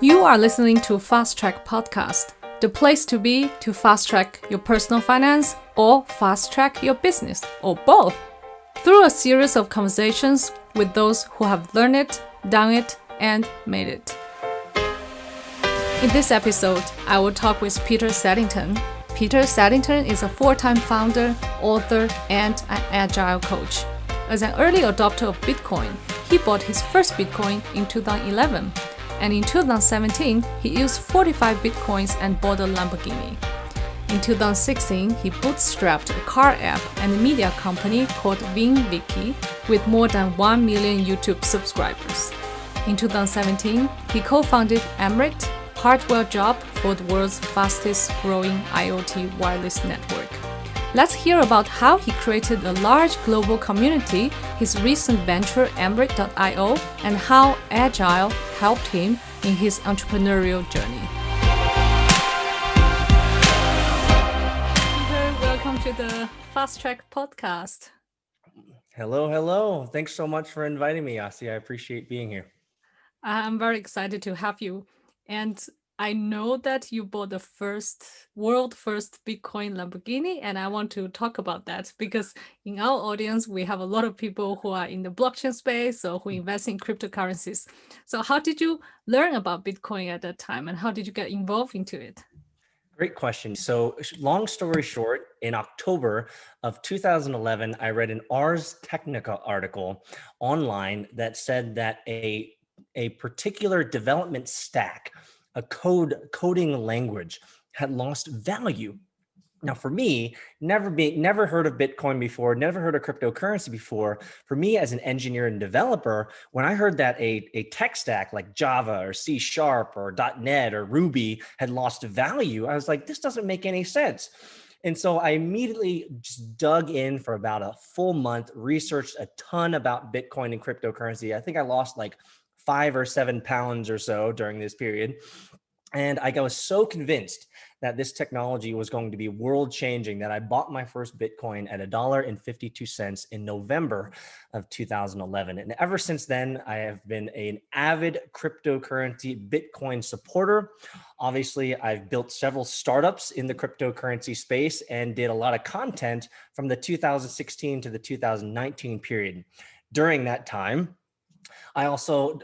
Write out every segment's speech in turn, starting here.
You are listening to Fast Track Podcast, the place to be to fast track your personal finance or fast track your business, or both, through a series of conversations with those who have learned it, done it, and made it. In this episode, I will talk with Peter Saddington. Peter Saddington is a four-time founder, author, and an Agile coach. As an early adopter of Bitcoin, he bought his first Bitcoin in 2011. And in 2017, he used 45 Bitcoins and bought a Lamborghini. In 2016, he bootstrapped a car app and a media company called Vinwicki with more than 1 million YouTube subscribers. In 2017, he co-founded Emirate, hardware job for the world's fastest growing IoT wireless network. Let's hear about how he created a large global community, his recent venture emirate.io, and how Agile helped him in his entrepreneurial journey. Peter, welcome to the Fast Track Podcast. Hello. Thanks so much for inviting me, Yasi. I appreciate being here. I'm very excited to have you. And I know that you bought the world first Bitcoin Lamborghini, and I want to talk about that because in our audience, we have a lot of people who are in the blockchain space or who invest in cryptocurrencies. So how did you learn about Bitcoin at that time, and how did you get involved into it? Great question. So long story short, in October of 2011, I read an Ars Technica article online that said that a particular development stack, a coding language, had lost value. Now, for me, never heard of Bitcoin before, never heard of cryptocurrency before. For me, as an engineer and developer, when I heard that a tech stack like Java or C# or .NET or Ruby had lost value, I was like, this doesn't make any sense. And so I immediately just dug in for about a full month, researched a ton about Bitcoin and cryptocurrency. I think I lost like 5 or 7 pounds or so during this period. And I was so convinced that this technology was going to be world changing that I bought my first Bitcoin at $1.52 in November of 2011. And ever since then, I have been an avid cryptocurrency Bitcoin supporter. Obviously, I've built several startups in the cryptocurrency space and did a lot of content from the 2016 to the 2019 period. During that time, I also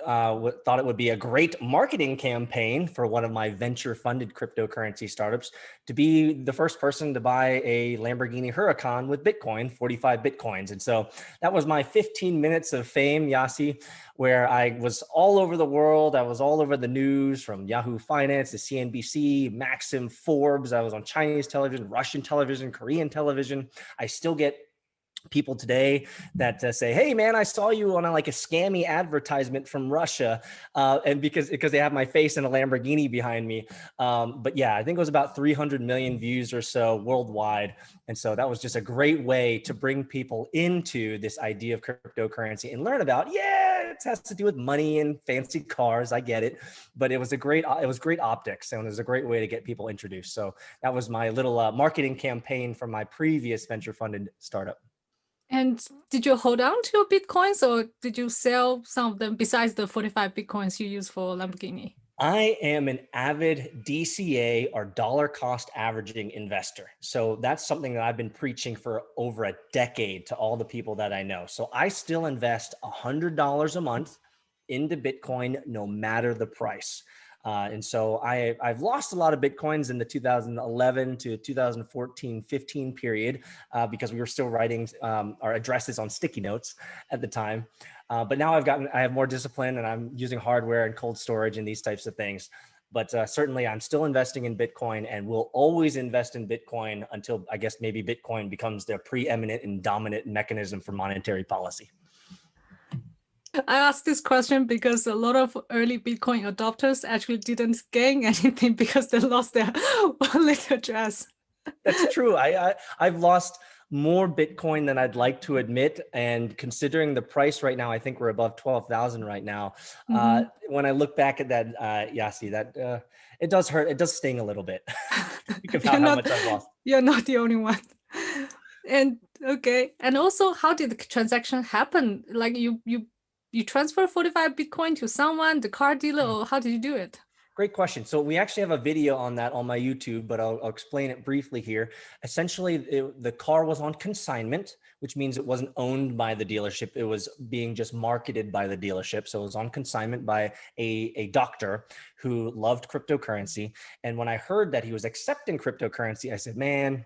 thought it would be a great marketing campaign for one of my venture-funded cryptocurrency startups to be the first person to buy a Lamborghini Huracan with Bitcoin, 45 Bitcoins. And so that was my 15 minutes of fame, Yasi, where I was all over the world. I was all over the news, from Yahoo Finance to CNBC, Maxim, Forbes. I was on Chinese television, Russian television, Korean television. I still get people today that say, hey man, I saw you on a scammy advertisement from Russia. And because they have my face and a Lamborghini behind me. But yeah, I think it was about 300 million views or so worldwide. And so that was just a great way to bring people into this idea of cryptocurrency and learn about, it has to do with money and fancy cars. I get it. But it was great optics, and it was a great way to get people introduced. So that was my little marketing campaign from my previous venture funded startup. And did you hold on to your Bitcoins, or did you sell some of them besides the 45 Bitcoins you use for Lamborghini? I am an avid DCA, or dollar cost averaging investor. So that's something that I've been preaching for over a decade to all the people that I know. So I still invest $100 a month into Bitcoin, no matter the price. And so I've lost a lot of Bitcoins in the 2011 to 2014, 15 period because we were still writing our addresses on sticky notes at the time. But now I have more discipline, and I'm using hardware and cold storage and these types of things. But certainly I'm still investing in Bitcoin, and will always invest in Bitcoin until I guess maybe Bitcoin becomes the preeminent and dominant mechanism for monetary policy. I asked this question because a lot of early Bitcoin adopters actually didn't gain anything because they lost their wallet address. That's true. I've lost more Bitcoin than I'd like to admit. And considering the price right now, I think we're above 12,000 right now. When I look back at that, Yasi, that it does hurt. It does sting a little bit. Think about how much I've lost. You're not the only one. And okay. And also, how did the transaction happen? Like you transfer 45 Bitcoin to someone, the car dealer, or how did you do it? Great question. So we actually have a video on that on my YouTube, but I'll explain it briefly here. Essentially, the car was on consignment, which means it wasn't owned by the dealership. It was being just marketed by the dealership. So it was on consignment by a doctor who loved cryptocurrency. And when I heard that he was accepting cryptocurrency, I said, man,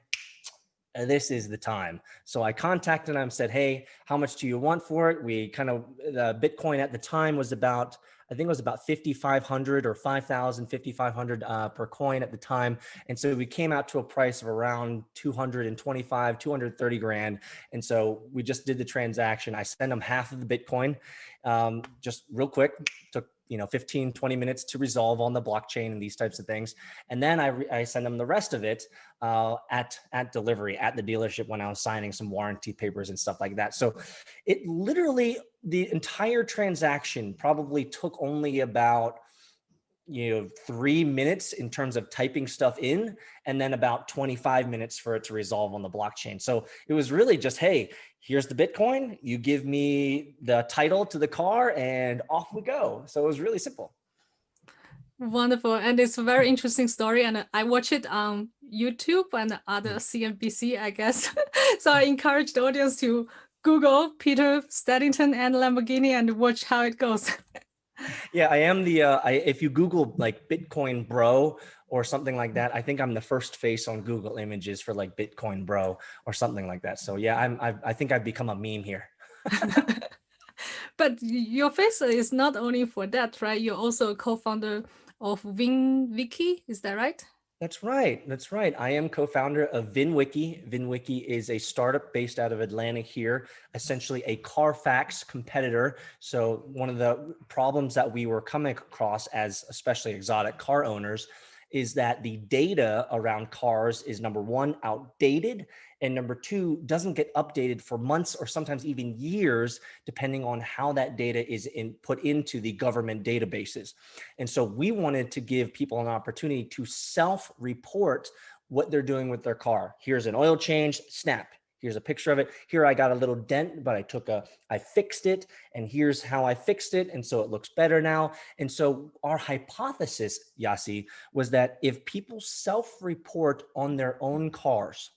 this is the time. So I contacted him, said, hey, how much do you want for it? We kind of, the Bitcoin at the time was about, I think it was about 5,500 or 5,000, 5,500 per coin at the time. And so we came out to a price of around 225, 230 grand. And so we just did the transaction. I sent him half of the Bitcoin, just real quick, took 15, 20 minutes to resolve on the blockchain and these types of things. And then I send them the rest of it at delivery at the dealership when I was signing some warranty papers and stuff like that. So it literally, the entire transaction probably took only about 3 minutes in terms of typing stuff in, and then about 25 minutes for it to resolve on the blockchain. So it was really just, hey, here's the Bitcoin, you give me the title to the car, and off we go. So it was really simple. Wonderful. And it's a very interesting story. And I watch it on YouTube and other CNBC, I guess. So I encourage the audience to Google Peter Saddington and Lamborghini and watch how it goes. Yeah, I am if you Google like Bitcoin bro or something like that, I think I'm the first face on Google Images for like Bitcoin bro or something like that. So yeah, I think I've become a meme here. But your face is not only for that, right? You're also a co-founder of Vinwicki, is that right? That's right. That's right. I am co-founder of Vinwicki. Vinwicki is a startup based out of Atlanta here, essentially a Carfax competitor. So one of the problems that we were coming across as especially exotic car owners is that the data around cars is, number one, outdated, and number two, doesn't get updated for months or sometimes even years, depending on how that data is put into the government databases. And so we wanted to give people an opportunity to self-report what they're doing with their car. Here's an oil change, snap. Here's a picture of it. Here I got a little dent, but I fixed it, and here's how I fixed it. And so it looks better now. And so our hypothesis, Yasi, was that if people self-report on their own cars,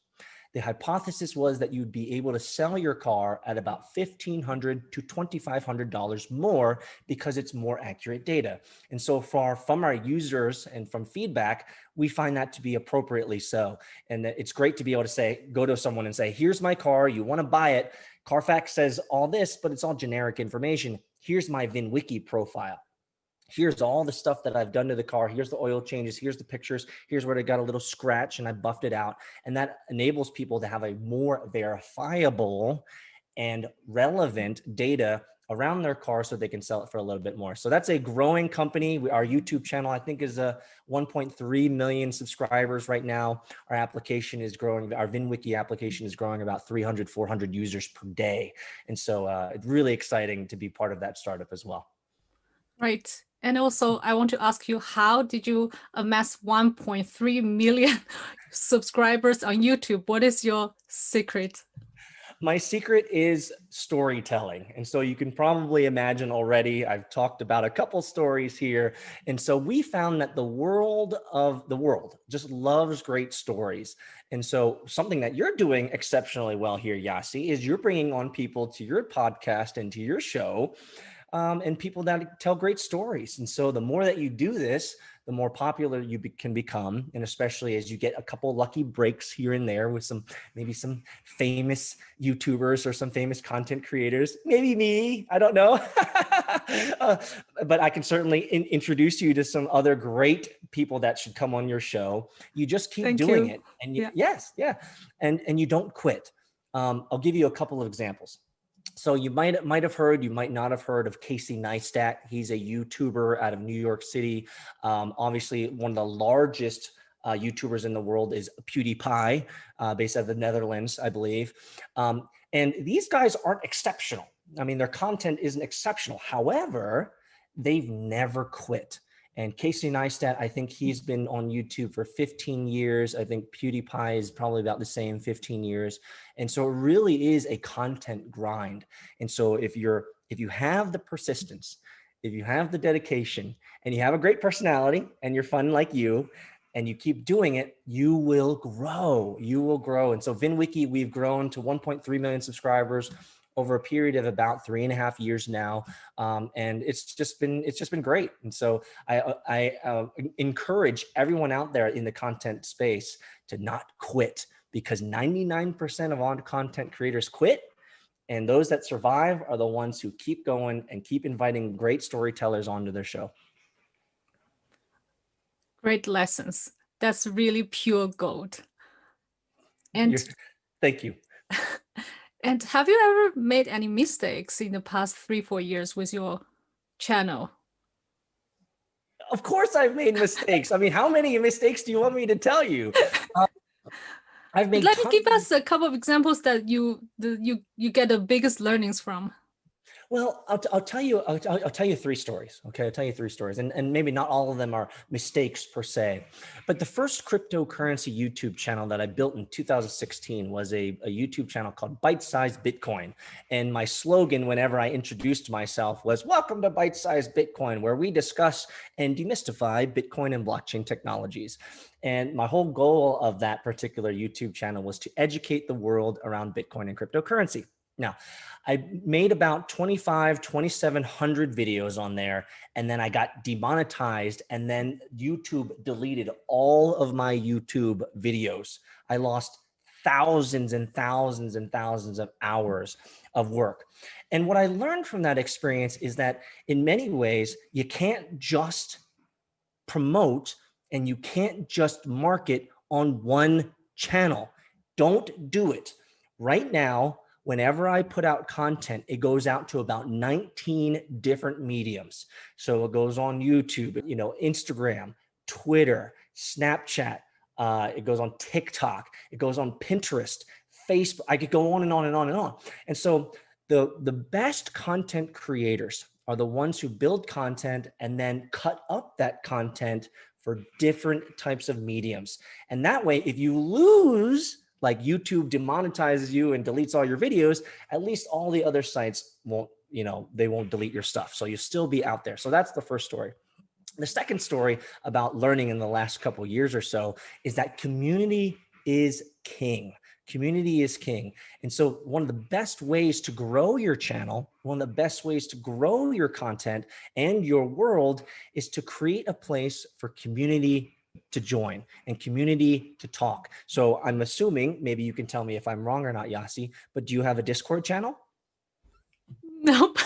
the hypothesis was that you'd be able to sell your car at about $1,500 to $2,500 more because it's more accurate data. And so from our users and from feedback, we find that to be appropriately so. And that it's great to be able to go to someone and say, here's my car, you want to buy it. Carfax says all this, but it's all generic information. Here's my Vinwicki profile. Here's all the stuff that I've done to the car. Here's the oil changes. Here's the pictures. Here's where I got a little scratch and I buffed it out. And that enables people to have a more verifiable and relevant data around their car so they can sell it for a little bit more. So that's a growing company. Our YouTube channel, I think, is 1.3 million subscribers right now. Our application is growing. Our Vinwicki application is growing about 300, 400 users per day. And so it's really exciting to be part of that startup as well. Right. And also, I want to ask you, how did you amass 1.3 million subscribers on YouTube? What is your secret? My secret is storytelling. And so you can probably imagine already, I've talked about a couple stories here. And so we found that the world just loves great stories. And so something that you're doing exceptionally well here, Yasi, is you're bringing on people to your podcast and to your show, and people that tell great stories. And so the more that you do this, the more popular you can become. And especially as you get a couple lucky breaks here and there with maybe some famous YouTubers or some famous content creators, maybe me, I don't know. But I can certainly introduce you to some other great people that should come on your show. You just keep doing it. And yes. And you don't quit. I'll give you a couple of examples. So you might have heard, you might not have heard of Casey Neistat. He's a YouTuber out of New York City. Obviously, one of the largest YouTubers in the world is PewDiePie, based out of the Netherlands, I believe. And these guys aren't exceptional. I mean, their content isn't exceptional. However, they've never quit. And Casey Neistat, I think he's been on YouTube for 15 years. I think PewDiePie is probably about the same, 15 years. And so it really is a content grind. And so if you have the persistence if you have the dedication and you have a great personality and you're fun like you, and you keep doing it, you will grow. You will grow. And so Vinwicki, we've grown to 1.3 million subscribers over a period of about 3.5 years now. And it's just been great. And so I encourage everyone out there in the content space to not quit, because 99% of all content creators quit. And those that survive are the ones who keep going and keep inviting great storytellers onto their show. Great lessons. That's really pure gold. And thank you. And have you ever made any mistakes in the past 3-4 years with your channel? Of course I've made mistakes. I mean, how many mistakes do you want me to tell you? I've made. Let me give us a couple of examples that you get the biggest learnings from. Well, I'll tell you 3 stories. Okay, I'll tell you 3 stories, and maybe not all of them are mistakes per se. But the first cryptocurrency YouTube channel that I built in 2016 was a YouTube channel called Bite-Sized Bitcoin. And my slogan whenever I introduced myself was, "Welcome to Bite-Sized Bitcoin, where we discuss and demystify Bitcoin and blockchain technologies." And my whole goal of that particular YouTube channel was to educate the world around Bitcoin and cryptocurrency. Now, I made about 2,700 videos on there, and then I got demonetized, and then YouTube deleted all of my YouTube videos. I lost thousands and thousands and thousands of hours of work. And what I learned from that experience is that in many ways, you can't just promote and you can't just market on one channel. Don't do it. Right now, whenever I put out content, it goes out to about 19 different mediums. So it goes on YouTube, Instagram, Twitter, Snapchat. It goes on TikTok. It goes on Pinterest, Facebook. I could go on and on and on and on. And so the best content creators are the ones who build content and then cut up that content for different types of mediums. And that way, if you lose, like YouTube demonetizes you and deletes all your videos, at least all the other sites won't, they won't delete your stuff. So you'll still be out there. So that's the first story. The second story about learning in the last couple of years or so is that community is king. Community is king. And so one of the best ways to grow your channel, one of the best ways to grow your content and your world is to create a place for community to join and community to talk. So I'm assuming, maybe you can tell me if I'm wrong or not, Yasi, but do you have a Discord channel? Nope.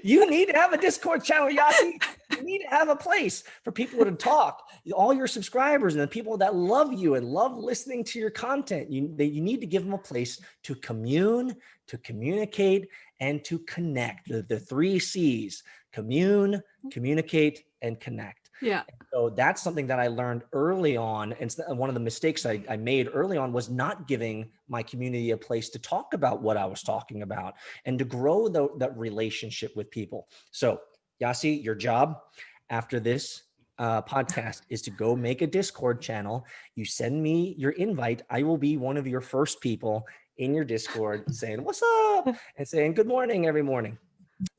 You need to have a Discord channel, Yasi. You need to have a place for people to talk. All your subscribers and the people that love you and love listening to your content, you need to give them a place to commune, to communicate, and to connect. The 3 C's: commune, communicate, and connect. Yeah. So that's something that I learned early on. And one of the mistakes I made early on was not giving my community a place to talk about what I was talking about and to grow that relationship with people. So Yasi, your job after this podcast is to go make a Discord channel. You send me your invite. I will be one of your first people in your Discord saying, "What's up?" and saying good morning every morning.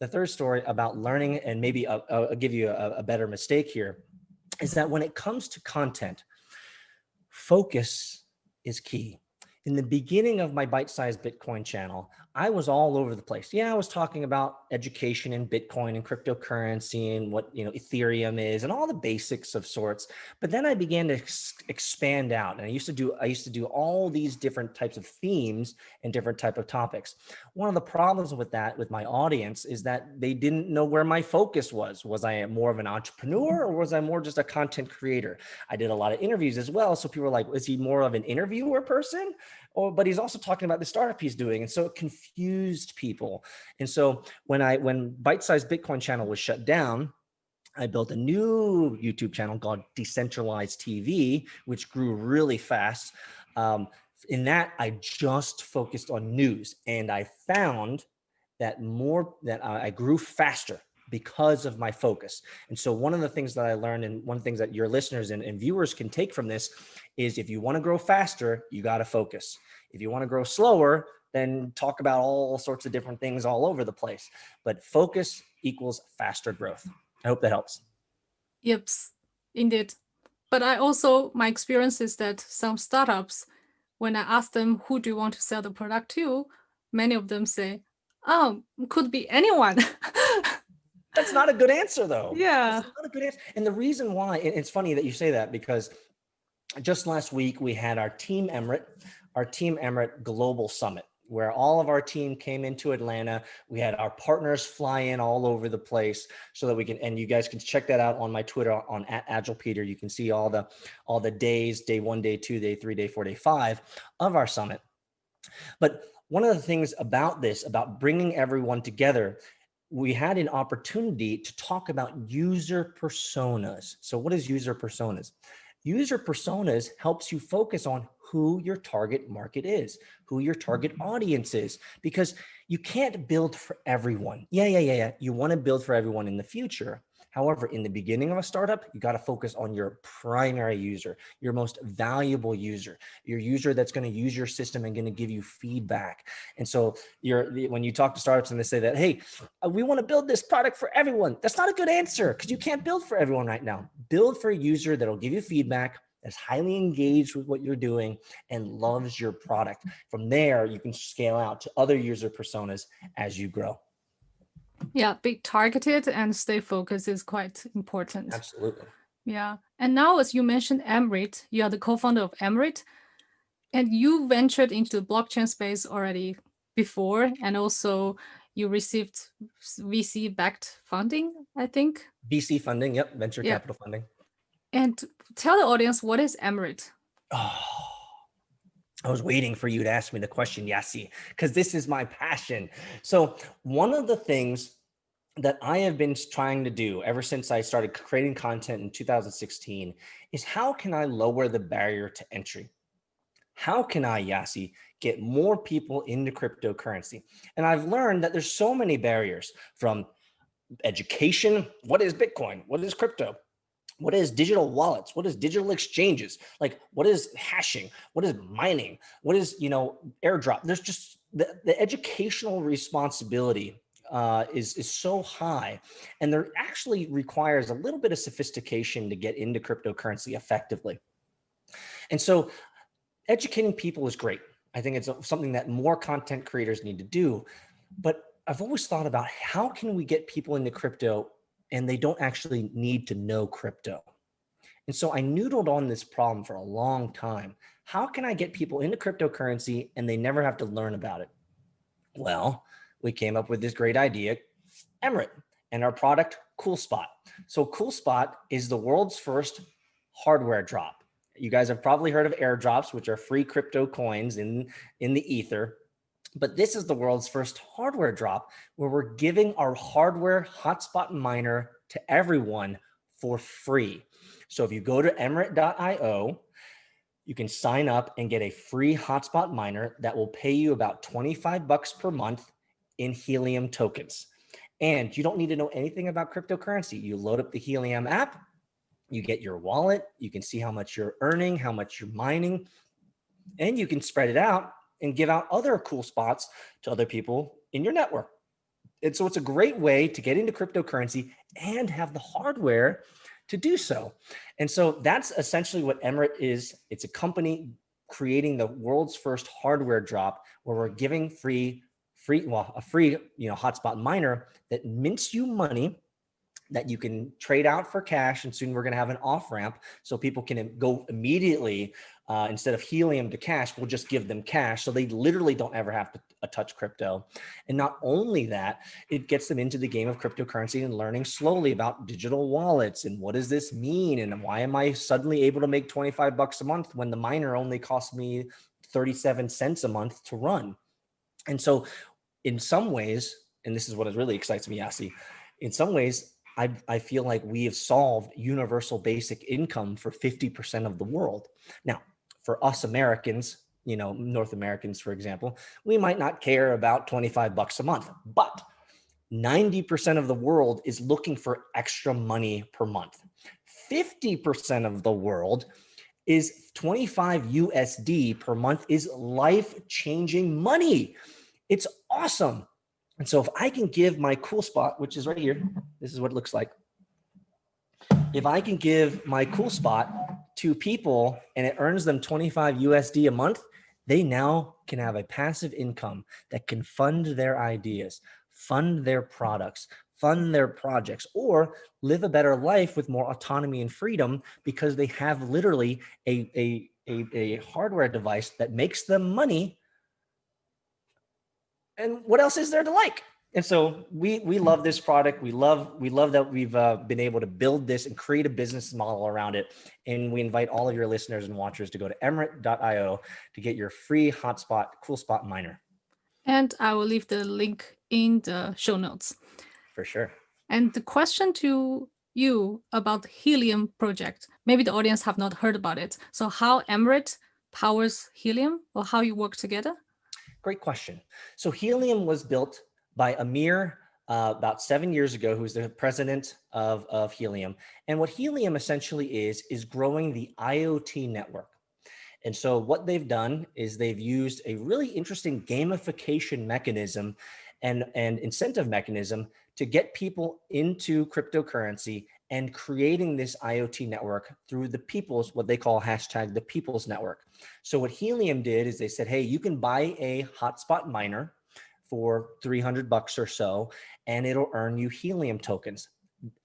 The third story about learning, and maybe I'll give you a better mistake here, is that when it comes to content, focus is key. In the beginning of my Bite-Sized Bitcoin channel, I was all over the place. Yeah, I was talking about education and Bitcoin and cryptocurrency and what Ethereum is and all the basics of sorts. But then I began to expand out, and I used to do all these different types of themes and different type of topics. One of the problems with that, with my audience, is that they didn't know where my focus was. Was I more of an entrepreneur or was I more just a content creator? I did a lot of interviews as well. So people were like, is he more of an interviewer person? But he's also talking about the startup he's doing. And so it confused people. And so when Bite-Sized Bitcoin channel was shut down, I built a new YouTube channel called Decentralized TV, which grew really fast. In that, I just focused on news. And I found that I grew faster because of my focus. And so one of the things that I learned, and one of the things that your listeners and viewers can take from this, is if you want to grow faster, you got to focus. If you want to grow slower, than talk about all sorts of different things all over the place. But focus equals faster growth. I hope that helps. Yep, indeed. But my experience is that some startups, when I ask them, who do you want to sell the product to? Many of them say, oh, could be anyone. That's not a good answer, though. Yeah. That's not a good answer. And the reason why, and it's funny that you say that, because just last week we had our Team Emirate Global Summit, where all of our team came into Atlanta. We had our partners fly in all over the place so that we can, and you guys can check that out on my Twitter on @AgilePeter. You can see all the days, day 1, day 2, day 3, day 4, day 5 of our summit. But one of the things about this, about bringing everyone together, we had an opportunity to talk about user personas. So what is user personas? User personas helps you focus on who your target market is, who your target audience is, because you can't build for everyone. Yeah. You want to build for everyone in the future. However, in the beginning of a startup, you got to focus on your primary user, your most valuable user, your user that's going to use your system and going to give you feedback. And so when you talk to startups and they say that, hey, we want to build this product for everyone, that's not a good answer, because you can't build for everyone right now. Build for a user that'll give you feedback, that's highly engaged with what you're doing and loves your product. From there, you can scale out to other user personas as you grow. Yeah, be targeted and stay focused is quite important. Absolutely. Yeah. And now, as you mentioned, Emirate, you are the co-founder of Emirate, and you ventured into the blockchain space already before, and also you received VC-backed funding, I think. VC funding, yep, venture capital funding. And tell the audience, what is Emirate? Oh, I was waiting for you to ask me the question, Yassi, because this is my passion. So one of the things that I have been trying to do ever since I started creating content in 2016 is, how can I lower the barrier to entry? How can I, Yassi, get more people into cryptocurrency? And I've learned that there's so many barriers, from education. What is Bitcoin? What is crypto? What is digital wallets? What is digital exchanges? Like, what is hashing? What is mining? What is, airdrop? There's just the educational responsibility is so high, and there actually requires a little bit of sophistication to get into cryptocurrency effectively. And so educating people is great. I think it's something that more content creators need to do. But I've always thought about, how can we get people into crypto and they don't actually need to know crypto? And so I noodled on this problem for a long time. How can I get people into cryptocurrency and they never have to learn about it? Well, we came up with this great idea, Emirate, and our product, CoolSpot. So CoolSpot is the world's first hardware drop. You guys have probably heard of airdrops, which are free crypto coins in the ether. But this is the world's first hardware drop, where we're giving our hardware hotspot miner to everyone for free. So if you go to emirate.io, you can sign up and get a free hotspot miner that will pay you about $25 per month in Helium tokens. And you don't need to know anything about cryptocurrency. You load up the Helium app, you get your wallet, you can see how much you're earning, how much you're mining, and you can spread it out and give out other cool spots to other people in your network. And so it's a great way to get into cryptocurrency and have the hardware to do so. And so that's essentially what Emirate is. It's a company creating the world's first hardware drop, where we're giving a free hotspot miner that mints you money that you can trade out for cash. And soon we're going to have an off ramp so people can go immediately, instead of Helium to cash, we'll just give them cash. So they literally don't ever have to touch crypto. And not only that, it gets them into the game of cryptocurrency and learning slowly about digital wallets and what does this mean? And why am I suddenly able to make $25 a month when the miner only cost me 37 cents a month to run? And so in some ways, and this is what really excites me, Yassi, in some ways, I feel like we have solved universal basic income for 50% of the world. Now, for us Americans, North Americans, for example, we might not care about $25 a month, but 90% of the world is looking for extra money per month. 50% of the world is 25 USD per month is life-changing money. It's awesome. And so if I can give my cool spot, which is right here, this is what it looks like. If I can give my cool spot to people and it earns them 25 USD a month, they now can have a passive income that can fund their ideas, fund their products, fund their projects, or live a better life with more autonomy and freedom because they have literally a hardware device that makes them money. And what else is there to like? And so we love this product. We love that we've been able to build this and create a business model around it. And we invite all of your listeners and watchers to go to emirate.io to get your free hotspot, cool spot miner. And I will leave the link in the show notes. For sure. And the question to you about the Helium project, maybe the audience have not heard about it. So how Emirate powers Helium, or how you work together? Great question. So Helium was built by Amir about 7 years ago, who's the president of Helium. And what Helium essentially is growing the IoT network. And so what they've done is they've used a really interesting gamification mechanism and incentive mechanism to get people into cryptocurrency and creating this IoT network through the people's, what they call hashtag the people's network. So what Helium did is they said, hey, you can buy a hotspot miner for $300 or so, and it'll earn you Helium tokens.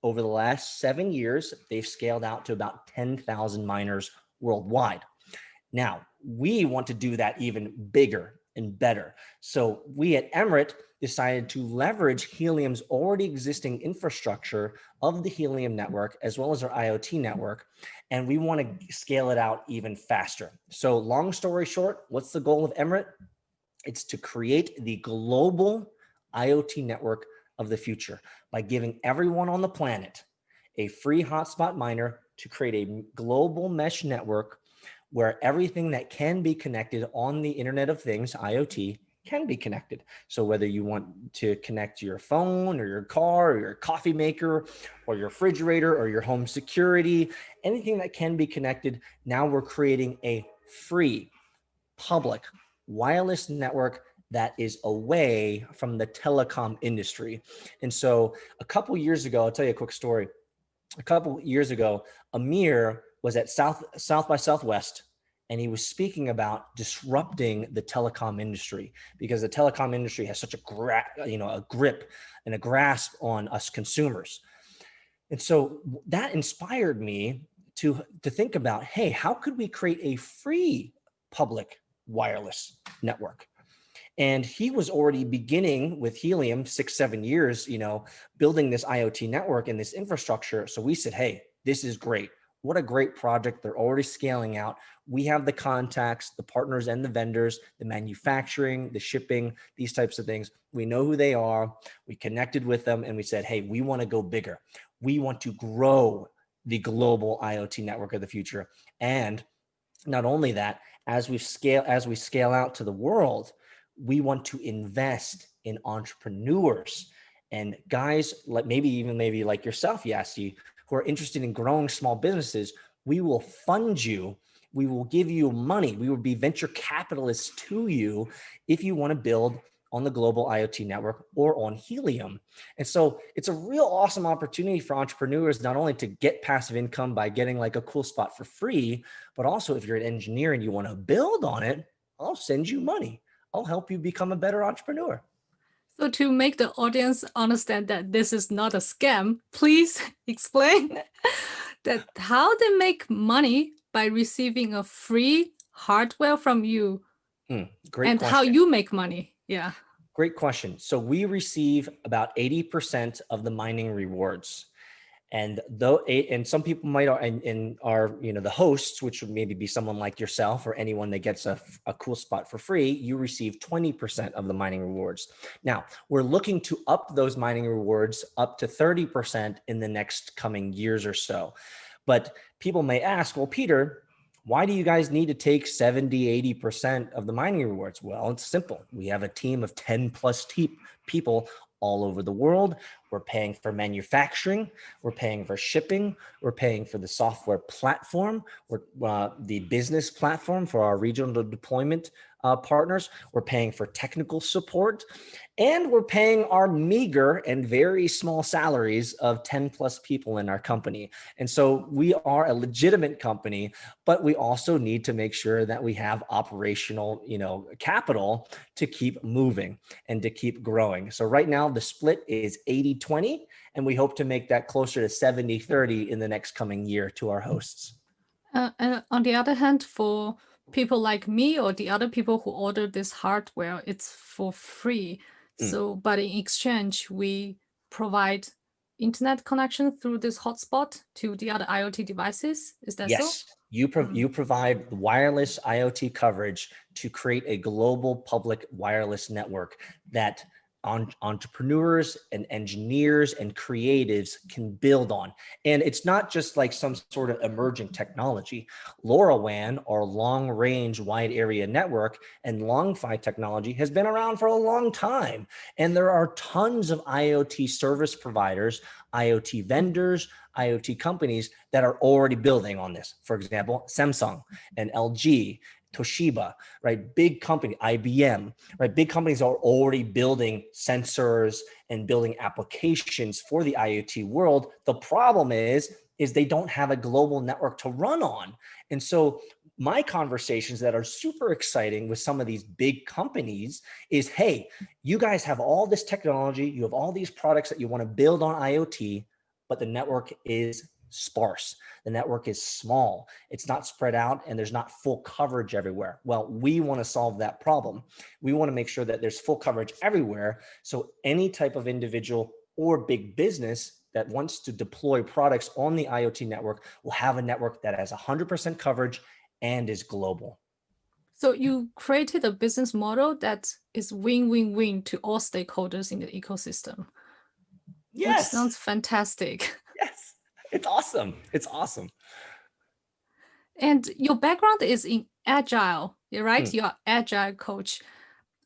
Over the last 7 years, they've scaled out to about 10,000 miners worldwide. Now, we want to do that even bigger and better. So we at Emirate decided to leverage Helium's already existing infrastructure of the Helium network, as well as our IoT network, and we want to scale it out even faster. So long story short, what's the goal of Emirate? It's to create the global IoT network of the future by giving everyone on the planet a free hotspot miner to create a global mesh network where everything that can be connected on the Internet of Things, IoT, can be connected. So whether you want to connect your phone or your car or your coffee maker or your refrigerator or your home security, anything that can be connected, now we're creating a free, public, wireless network that is away from the telecom industry. And so a couple years ago, I'll tell you a quick story. A couple years ago, Amir was at South by Southwest, and he was speaking about disrupting the telecom industry because the telecom industry has such a grip and a grasp on us consumers. And so that inspired me to think about, hey, how could we create a free public wireless network? And he was already beginning with Helium 6-7 years, building this IoT network and this infrastructure. So we said, hey, this is great. What a great project. They're already scaling out. We have the contacts, the partners and the vendors, the manufacturing, the shipping, these types of things. We know who they are. We connected with them and we said, hey, we want to go bigger. We want to grow the global IoT network of the future. And not only that, as we scale out to the world, we want to invest in entrepreneurs and guys like maybe like yourself, Yassi, who are interested in growing small businesses. We will fund you. We will give you money. We will be venture capitalists to you if you want to build on the global IoT network or on Helium. And so it's a real awesome opportunity for entrepreneurs, not only to get passive income by getting like a cool spot for free, but also if you're an engineer and you want to build on it, I'll send you money. I'll help you become a better entrepreneur. So to make the audience understand that this is not a scam, please explain that how they make money by receiving a free hardware from you. Great and question. How you make money. Yeah. Great question. So we receive about 80% of the mining rewards. And some people might are the hosts, which would maybe be someone like yourself or anyone that gets a cool spot for free, you receive 20% of the mining rewards. Now, we're looking to up those mining rewards up to 30% in the next coming years or so. But people may ask, well, Peter, why do you guys need to take 70, 80% of the mining rewards? Well, it's simple. We have a team of 10 plus people all over the world. We're paying for manufacturing, we're paying for shipping, we're paying for the software platform, the business platform for our regional deployment partners, we're paying for technical support, and we're paying our meager and very small salaries of 10 plus people in our company. And so we are a legitimate company, but we also need to make sure that we have operational, capital to keep moving and to keep growing. So right now the split is 80-20, and we hope to make that closer to 70-30 in the next coming year to our hosts. And on the other hand, for people like me or the other people who order this hardware, it's for free. So, but in exchange, we provide internet connection through this hotspot to the other IoT devices. Is that so? Yes, you provide wireless IoT coverage to create a global public wireless network that entrepreneurs and engineers and creatives can build on. And it's not just like some sort of emerging technology. LoRaWAN, or long range wide area network, and LongFi technology has been around for a long time. And there are tons of IoT service providers, IoT vendors, IoT companies that are already building on this. For example, Samsung and LG, Toshiba, right? Big company, IBM, right? Big companies are already building sensors and building applications for the IoT world. The problem is they don't have a global network to run on. And so my conversations that are super exciting with some of these big companies is, hey, you guys have all this technology, you have all these products that you want to build on IoT, but the network is sparse. The network is small. It's not spread out, and there's not full coverage everywhere. Well, we want to solve that problem. We want to make sure that there's full coverage everywhere. So any type of individual or big business that wants to deploy products on the IoT network will have a network that has 100% coverage and is global. So you created a business model that is win-win-win to all stakeholders in the ecosystem. Yes. Which sounds fantastic. Yes, it's awesome. It's awesome. And your background is in Agile, right? You're an Agile coach.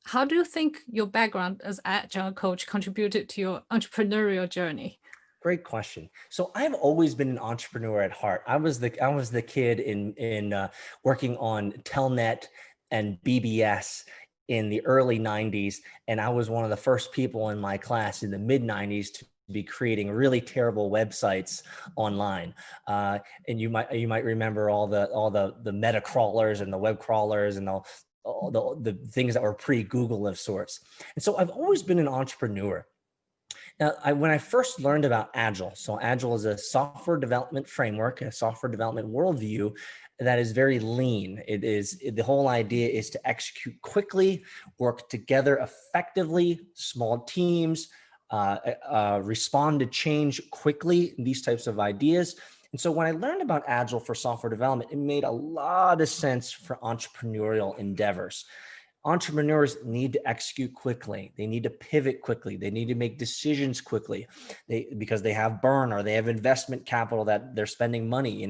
How do you think your background as Agile coach contributed to your entrepreneurial journey? Great question. So I've always been an entrepreneur at heart. I was the kid in working on Telnet and BBS in the early 90s, and I was one of the first people in my class in the mid 90s to be creating really terrible websites online. And you might remember all the meta crawlers and the web crawlers and all the things that were pre-Google of sorts. And so I've always been an entrepreneur. Now, when I first learned about Agile, so Agile is a software development framework, a software development worldview that is very lean. The whole idea is to execute quickly, work together effectively, small teams, respond to change quickly, these types of ideas. And so when I learned about Agile for software development, it made a lot of sense for entrepreneurial endeavors. Entrepreneurs need to execute quickly. They need to pivot quickly. They need to make decisions quickly because they have burn or they have investment capital that they're spending money,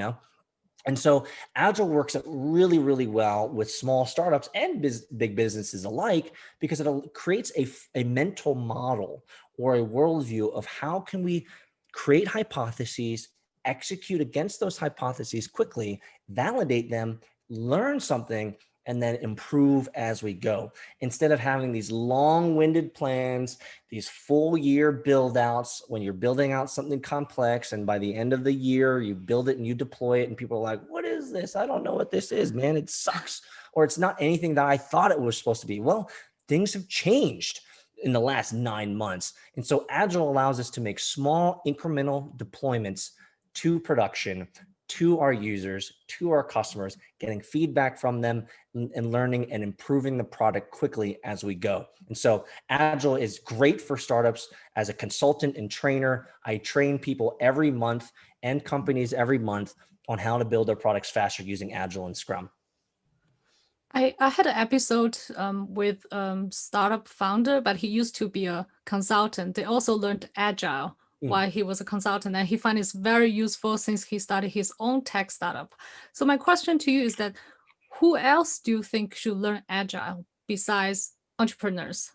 And so Agile works really, really well with small startups and big businesses alike because it creates a mental model or a worldview of how can we create hypotheses, execute against those hypotheses quickly, validate them, learn something, and then improve as we go. Instead of having these long-winded plans, these full year build outs, when you're building out something complex and by the end of the year, you build it and you deploy it and people are like, what is this? I don't know what this is, man. It sucks. Or it's not anything that I thought it was supposed to be. Well, things have changed in the last 9 months. And so Agile allows us to make small incremental deployments to production, to our users, to our customers, getting feedback from them and learning and improving the product quickly as we go. And so Agile is great for startups. As a consultant and trainer, I train people every month and companies every month on how to build their products faster using Agile and Scrum. I had an episode with startup founder, but he used to be a consultant. They also learned Agile while he was a consultant, and he finds it's very useful since he started his own tech startup. So my question to you is that who else do you think should learn Agile besides entrepreneurs?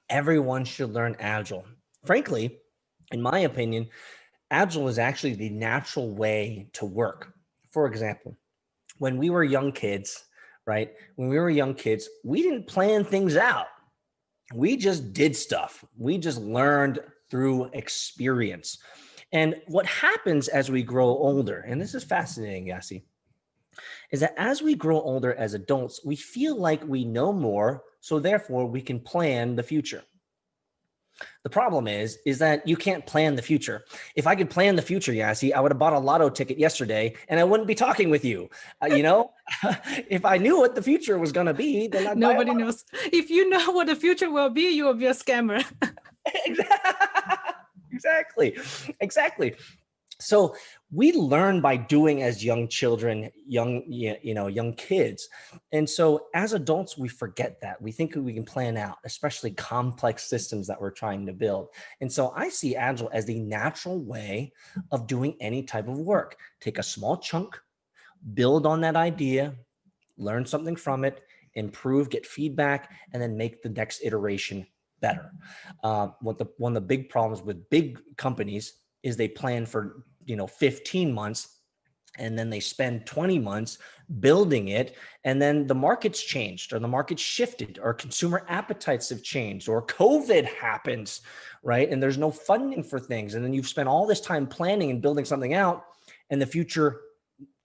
Everyone should learn Agile. Frankly, in my opinion, Agile is actually the natural way to work. For example, when we were young kids, right? When we were young kids, we didn't plan things out. We just did stuff. We just learned through experience. And what happens as we grow older, and this is fascinating, Yassi, is that as we grow older as adults, we feel like we know more, so therefore we can plan the future. The problem is that you can't plan the future. If I could plan the future, Yassi, I would have bought a lotto ticket yesterday and I wouldn't be talking with you. If I knew what the future was going to be, then I'd Nobody knows. If you know what the future will be, you will be a scammer. Exactly. So we learn by doing as young children, young kids. And so as adults, we forget that. We think we can plan out, especially complex systems that we're trying to build. And so I see Agile as the natural way of doing any type of work. Take a small chunk, build on that idea, learn something from it, improve, get feedback, and then make the next iteration better. One of the big problems with big companies is they plan for 15 months and then they spend 20 months building it, and then the market's changed or the market shifted or consumer appetites have changed or COVID happens, right? And there's no funding for things. And then you've spent all this time planning and building something out, and the future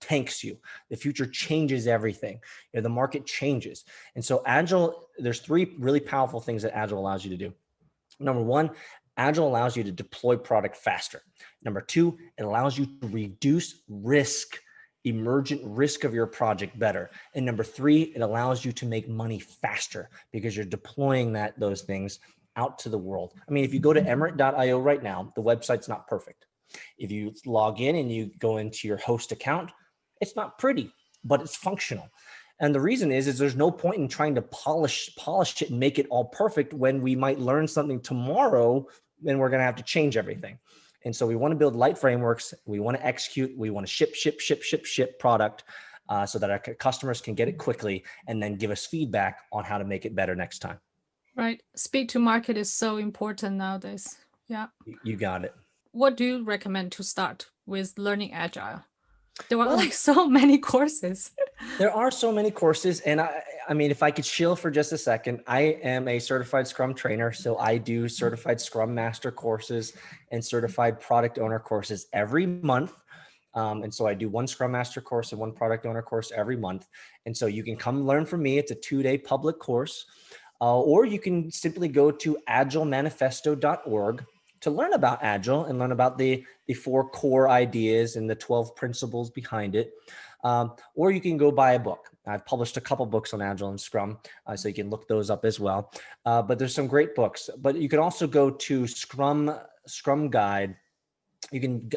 tanks you. The future changes everything. The market changes. And so Agile, there's three really powerful things that Agile allows you to do. Number one, Agile allows you to deploy product faster. Number two, it allows you to reduce risk, emergent risk of your project better. And number three, it allows you to make money faster because you're deploying those things out to the world. I mean, if you go to emirate.io right now, the website's not perfect. If you log in and you go into your host account, it's not pretty, but it's functional. And the reason is there's no point in trying to polish it and make it all perfect when we might learn something tomorrow and we're going to have to change everything. And so we want to build light frameworks. We want to execute. We want to ship product so that our customers can get it quickly and then give us feedback on how to make it better next time. Right. Speed to market is so important nowadays. Yeah. You got it. What do you recommend to start with learning Agile? There are so many courses. There are so many courses. And I mean, if I could chill for just a second, I am a certified Scrum trainer. So I do certified Scrum Master courses and certified product owner courses every month. And so I do one Scrum Master course and one product owner course every month. And so you can come learn from me. It's a 2-day public course. Or you can simply go to agilemanifesto.org to learn about Agile and learn about the 4 core ideas and the 12 principles behind it. Or you can go buy a book. I've published a couple books on Agile and Scrum, so you can look those up as well. But there's some great books. But you can also go to Scrum Guide. You can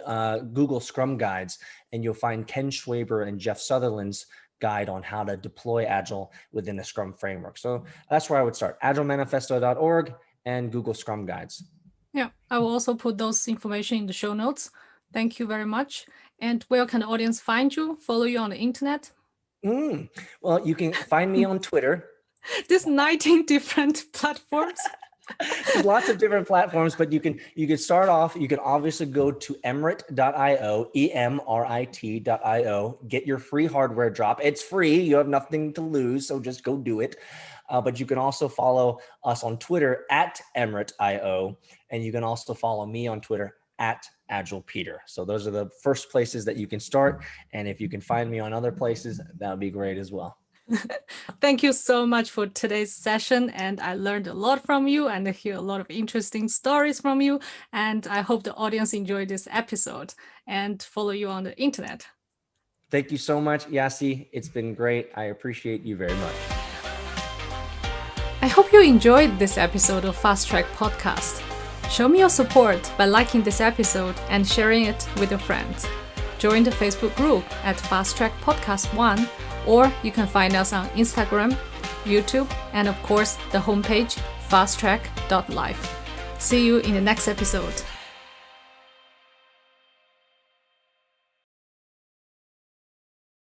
Google Scrum Guides, and you'll find Ken Schwaber and Jeff Sutherland's guide on how to deploy Agile within the Scrum framework. So that's where I would start, agilemanifesto.org and Google Scrum Guides. Yeah, I will also put those information in the show notes. Thank you very much. And where can the audience find you, follow you on the internet? Well, you can find me on Twitter. There's 19 different platforms. There's lots of different platforms, but you can start off. You can obviously go to emirate.io, emirate.io, get your free hardware drop. It's free. You have nothing to lose, so just go do it. But you can also follow us on Twitter at emirate.io, and you can also follow me on Twitter at AgilePeter. So those are the first places that you can start. And if you can find me on other places, that would be great as well. Thank you so much for today's session. And I learned a lot from you and I hear a lot of interesting stories from you. And I hope the audience enjoyed this episode and follow you on the internet. Thank you so much, Yassi. It's been great. I appreciate you very much. I hope you enjoyed this episode of Fast Track Podcast. Show me your support by liking this episode and sharing it with your friends. Join the Facebook group at Fast Track Podcast 1, or you can find us on Instagram, YouTube, and of course the homepage fasttrack.life. See you in the next episode.